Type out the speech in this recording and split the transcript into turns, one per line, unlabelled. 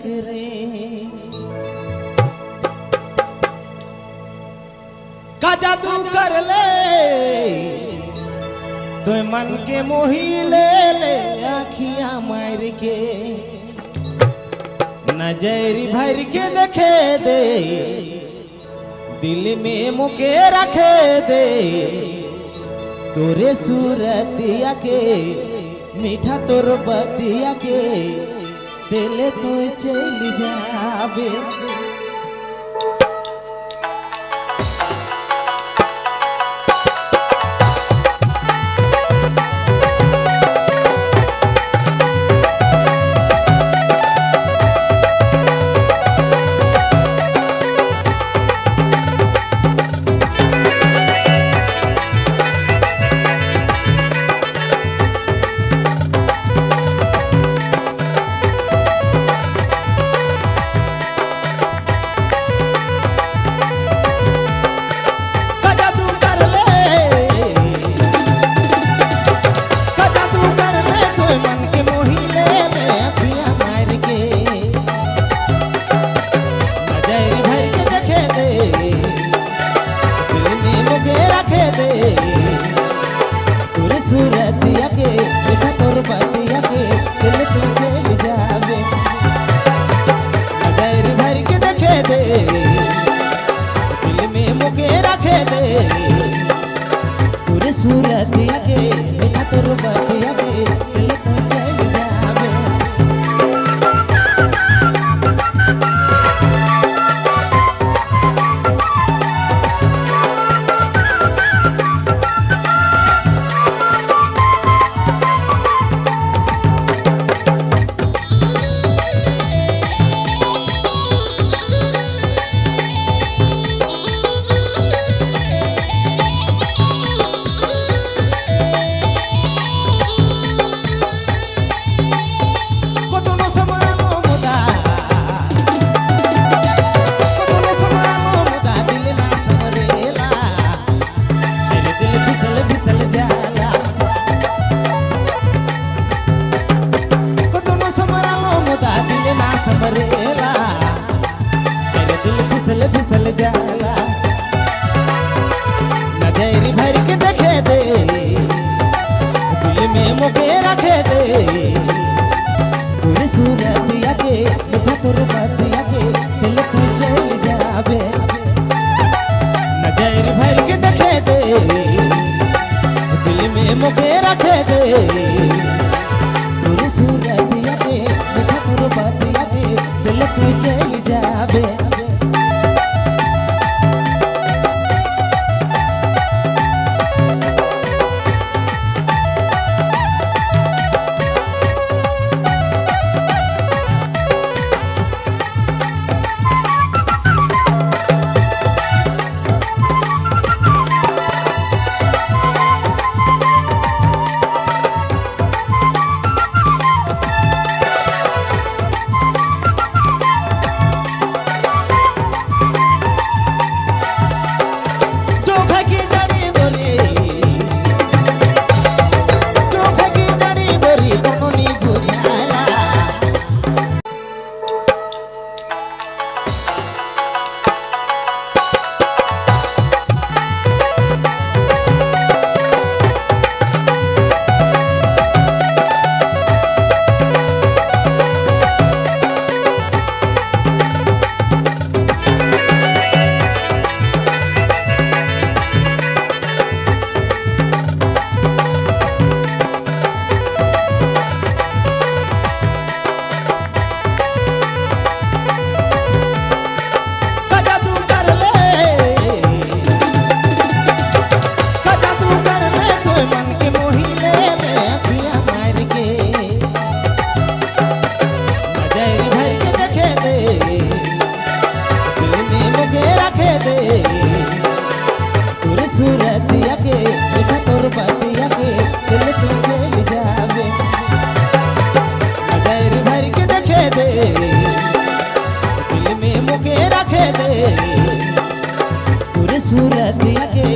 करे का जादू कर ले तो मन के मोही ले ले आखियां मार के नजर भर के देखे दे दिल में मुके रखे दे तोरे सूरतिया के मीठा तोर बतिया के दिल तू चल जावे सूरतिया के मीठा तोर बतिया के दिल तू चल जावे नजर भर के देखे दे दिल में मुके रखे दे तोर सूरतिया के मीठा तोर बतिया के दिल तू चल जावे फिसल जाला नजर भर के देखे दे दिल में मुके रखे दे तोरे सूरतिया के मीठा तोर बतिया के दिल तू चल जावे नजर भर के देखे दे दिल में मुके रखे दे तोरे सूरतिया के मीठा तोर बतिया के दिल तू चल जावे सूरतिया के मीठा तोर बतिया के दिल तू चल जावे नजर भर के देखे दे दिल में मुके रखे दे तोरे सूरतिया के